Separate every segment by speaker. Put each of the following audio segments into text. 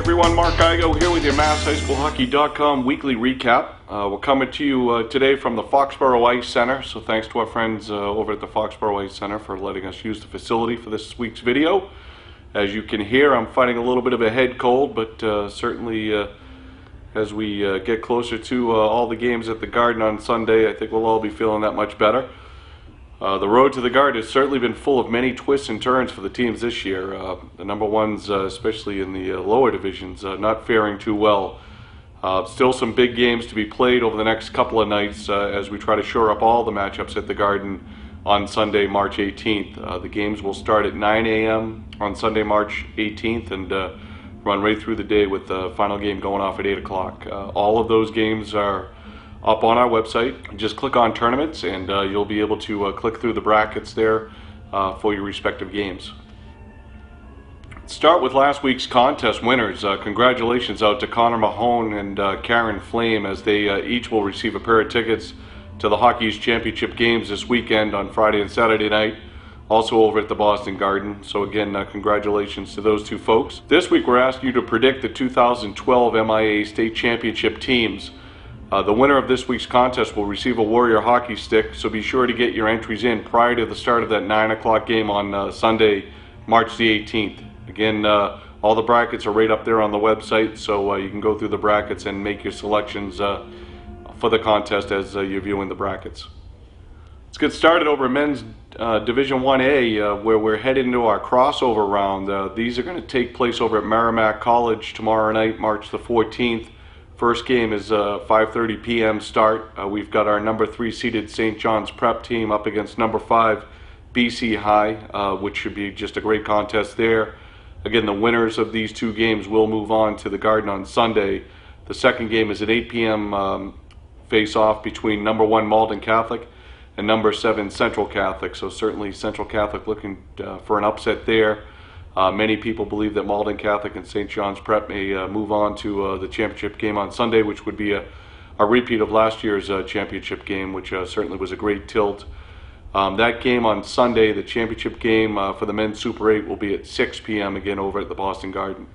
Speaker 1: everyone, Mark Igo here with your MassHSchoolHockey.com weekly recap. We're coming to you today from the Foxborough Ice Center, so thanks to our friends over at the Foxborough Ice Center for letting us use the facility for this week's video. As you can hear, I'm fighting a little bit of a head cold, but certainly as we get closer to all the games at the Garden on Sunday, I think we'll all be feeling that much better. The road to the Garden has certainly been full of many twists and turns for the teams this year. The number ones, especially in the lower divisions, not faring too well. Still some big games to be played over the next couple of nights as we try to shore up all the matchups at the Garden on Sunday, March 18th. The games will start at 9 a.m. on Sunday, March 18th and run right through the day with the final game going off at 8 o'clock. All of those games are up on our website. Just click on tournaments and you'll be able to click through the brackets there for your respective games. Let's start with last week's contest winners. Congratulations out to Connor Mahone and Karen Flame, as they each will receive a pair of tickets to the Hockey's Championship games this weekend on Friday and Saturday night, also over at the Boston Garden. So again, congratulations to those two folks. This week we're asking you to predict the 2012 MIA State Championship teams. The winner of this week's contest will receive a Warrior hockey stick, so be sure to get your entries in prior to the start of that 9 o'clock game on Sunday, March the 18th. Again, all the brackets are right up there on the website, so you can go through the brackets and make your selections for the contest as you're viewing the brackets. Let's get started over men's Division 1A, where we're headed into our crossover round. These are going to take place over at Merrimack College tomorrow night, March the 14th. First game is a 5:30 p.m. start. We've got our number 3 seeded St. John's Prep team up against number 5 BC High, which should be just a great contest there. Again, the winners of these two games will move on to the Garden on Sunday. The second game is at 8 p.m. face-off between number 1 Malden Catholic and number 7 Central Catholic. So certainly Central Catholic looking for an upset there. Many people believe that Malden Catholic and St. John's Prep may move on to the championship game on Sunday, which would be a repeat of last year's championship game, which certainly was a great tilt. That game on Sunday, the championship game for the men's Super 8, will be at 6 p.m. again over at the Boston Garden.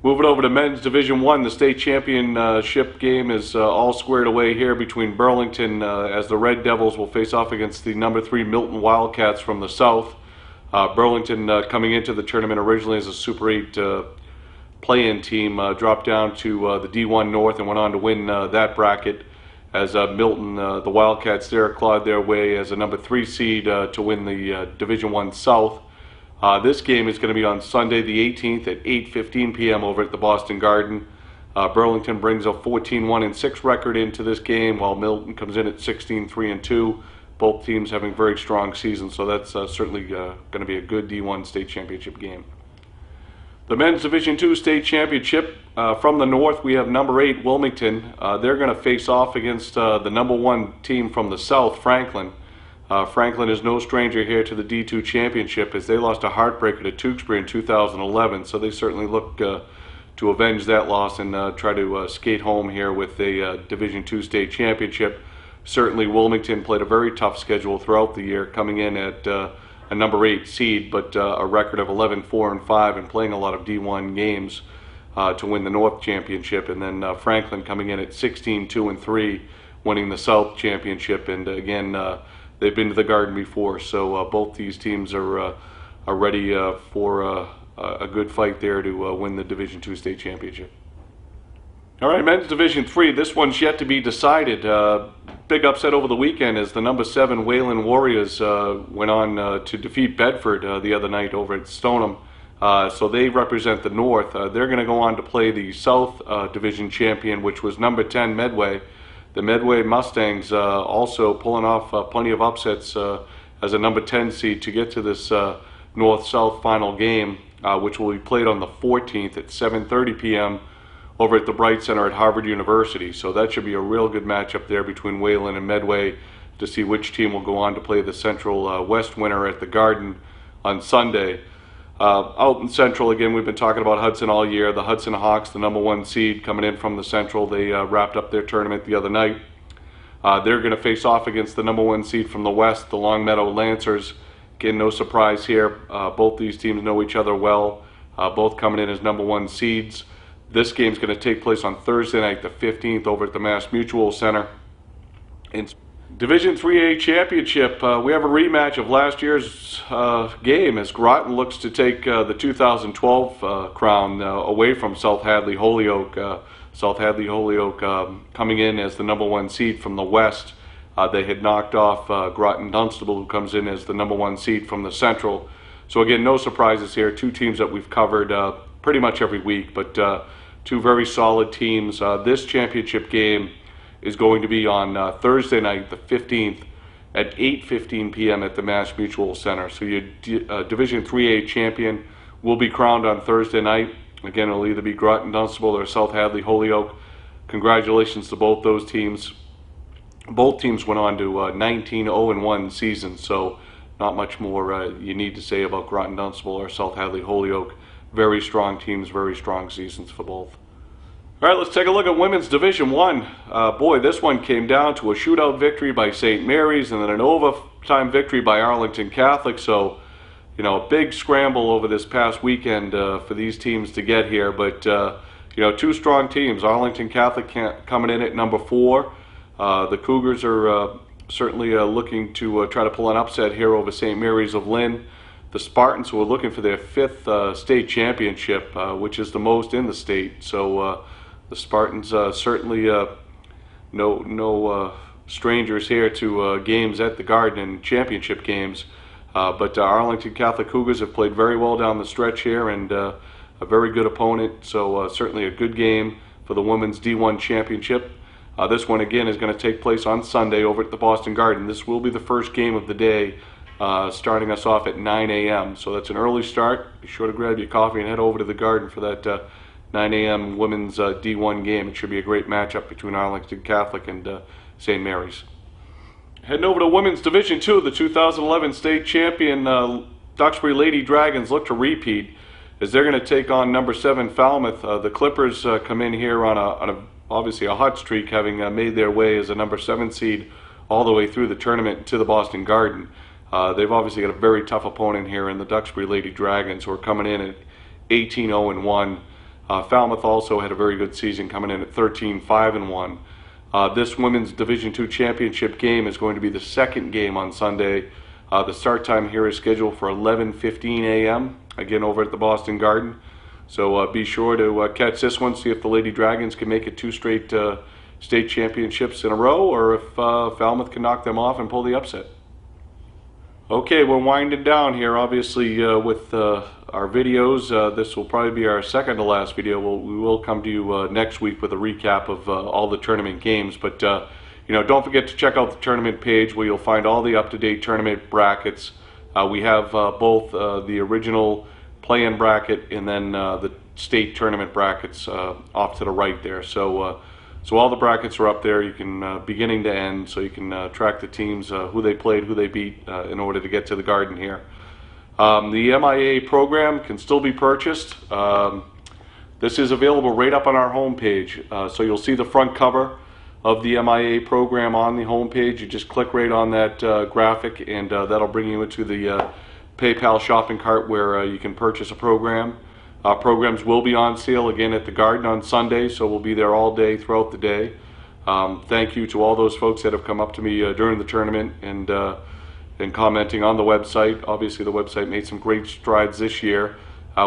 Speaker 1: Moving over to men's Division 1, the state championship game is all squared away here between Burlington, as the Red Devils will face off against the number 3 Milton Wildcats from the south. Burlington coming into the tournament originally as a Super 8 play-in team, dropped down to the D1 North and went on to win that bracket, as Milton, the Wildcats there, clawed their way as a number 3 seed to win the Division 1 South. This game is going to be on Sunday the 18th at 8:15 p.m. over at the Boston Garden. Burlington brings a 14-1-6 record into this game, while Milton comes in at 16-3-2. Both teams having very strong seasons, so that's certainly going to be a good D1 state championship game. The men's Division 2 state championship, from the north we have number 8 Wilmington. They're going to face off against the number 1 team from the south, Franklin. Franklin is no stranger here to the D2 championship, as they lost a heartbreaker to Tewksbury in 2011, so they certainly look to avenge that loss and try to skate home here with a Division 2 state championship. Certainly Wilmington played a very tough schedule throughout the year, coming in at a number 8 seed, but a record of 11-4-5 and playing a lot of D1 games to win the North Championship. And then Franklin coming in at 16-2-3, winning the South Championship. And again, they've been to the Garden before, so both these teams are ready for a good fight there to win the Division 2 state championship. All right, men's Division 3, this one's yet to be decided. Big upset over the weekend as the number 7 Wayland Warriors went on to defeat Bedford the other night over at Stoneham. So they represent the North. They're going to go on to play the South Division champion, which was number 10 Medway. The Medway Mustangs also pulling off plenty of upsets as a number 10 seed to get to this North-South final game, which will be played on the 14th at 7:30 p.m. over at the Bright Center at Harvard University. So that should be a real good matchup there between Wayland and Medway to see which team will go on to play the Central West winner at the Garden on Sunday. Out in Central, again, we've been talking about Hudson all year. The Hudson Hawks, the number 1 seed, coming in from the Central. They wrapped up their tournament the other night. They're going to face off against the number 1 seed from the West, the Longmeadow Lancers. Again, no surprise here. Both these teams know each other well. Both coming in as number 1 seeds. This game's going to take place on Thursday night, the 15th, over at the Mass Mutual Center. In Division 3A Championship, we have a rematch of last year's game as Groton looks to take the 2012 crown away from South Hadley Holyoke. South Hadley Holyoke coming in as the #1 seed from the West. They had knocked off Groton Dunstable, who comes in as the #1 seed from the Central. So again, no surprises here. Two teams that we've covered pretty much every week, but two very solid teams. This championship game is going to be on Thursday night, the 15th, at 8:15 p.m. at the Mass Mutual Center. So your Division 3A champion will be crowned on Thursday night. Again, it'll either be Groton Dunstable or South Hadley Holyoke. Congratulations to both those teams. Both teams went on to 19-0-1 seasons, so not much more you need to say about Groton Dunstable or South Hadley Holyoke. Very strong teams, very strong seasons for both. All right, let's take a look at Women's Division 1. Boy, this one came down to a shootout victory by St. Mary's and then an overtime victory by Arlington Catholic. So, you know, a big scramble over this past weekend for these teams to get here. But, you know, two strong teams. Arlington Catholic coming in at #4. The Cougars are certainly looking to try to pull an upset here over St. Mary's of Lynn. The Spartans, who are looking for their 5th state championship, which is the most in the state. So the Spartans certainly no strangers here to games at the Garden and championship games. But Arlington Catholic Cougars have played very well down the stretch here, and a very good opponent. So certainly a good game for the Women's D1 Championship. This one again is going to take place on Sunday over at the Boston Garden. This will be the first game of the day, starting us off at 9 a.m. So that's an early start. Be sure to grab your coffee and head over to the Garden for that 9 a.m. Women's D1 game. It should be a great matchup between Arlington Catholic and St. Mary's. Heading over to Women's Division 2, the 2011 state champion Duxbury Lady Dragons look to repeat as they're going to take on #7 Falmouth. The Clippers come in here on obviously a hot streak, having made their way as a #7 seed all the way through the tournament to the Boston Garden. They've obviously got a very tough opponent here in the Duxbury Lady Dragons, who are coming in at 18-0-1. Falmouth also had a very good season, coming in at 13-5-1. This Women's Division 2 championship game is going to be the second game on Sunday. The start time here is scheduled for 11:15 a.m. again over at the Boston Garden. So be sure to catch this one, see if the Lady Dragons can make it 2 straight state championships in a row, or if Falmouth can knock them off and pull the upset. Okay, we're winding down here, obviously, with our videos. This will probably be our second to last video. We will come to you next week with a recap of all the tournament games. But, you know, don't forget to check out the tournament page where you'll find all the up-to-date tournament brackets. We have both the original play-in bracket and then the state tournament brackets off to the right there. So so all the brackets are up there. You can beginning to end, so you can track the teams, who they played, who they beat, in order to get to the Garden here. The MIA program can still be purchased. This is available right up on our homepage. So you'll see the front cover of the MIA program on the homepage. You just click right on that graphic, and that'll bring you into the PayPal shopping cart where you can purchase a program. Programs will be on sale again at the Garden on Sunday, so we'll be there all day throughout the day. Thank you to all those folks that have come up to me during the tournament and commenting on the website. Obviously the website made some great strides this year.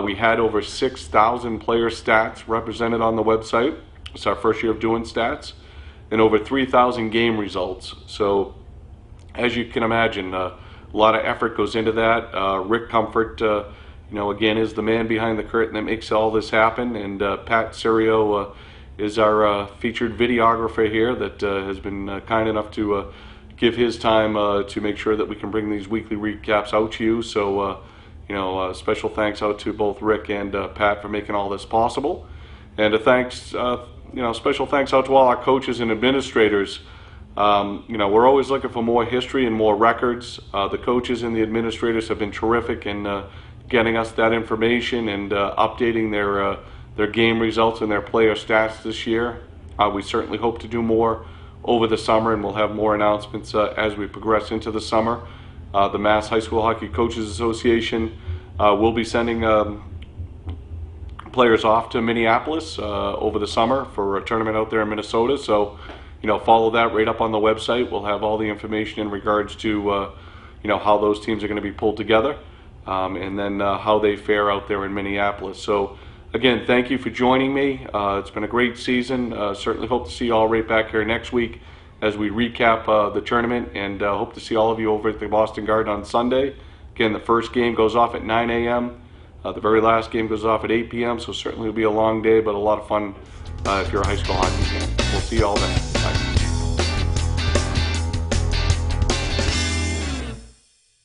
Speaker 1: We had over 6,000 player stats represented on the website. It's our first year of doing stats, and over 3,000 game results. So as you can imagine, a lot of effort goes into that. Rick Comfort, you know, again, is the man behind the curtain that makes all this happen, and Pat Serio is our featured videographer here that has been kind enough to give his time to make sure that we can bring these weekly recaps out to you. So, you know, special thanks out to both Rick and Pat for making all this possible, and you know, special thanks out to all our coaches and administrators. You know, we're always looking for more history and more records. The coaches and the administrators have been terrific in getting us that information and updating their game results and their player stats this year. We certainly hope to do more over the summer, and we'll have more announcements as we progress into the summer. The Mass High School Hockey Coaches Association will be sending players off to Minneapolis over the summer for a tournament out there in Minnesota. So, follow that right up on the website. We'll have all the information in regards to, how those teams are going to be pulled together, and then how they fare out there in Minneapolis. So, again, thank you for joining me. It's been a great season. Certainly hope to see you all right back here next week as we recap the tournament, and hope to see all of you over at the Boston Garden on Sunday. Again, the first game goes off at 9 a.m. The very last game goes off at 8 p.m., so certainly will be a long day, but a lot of fun if you're a high school hockey fan. We'll see you all then. Bye.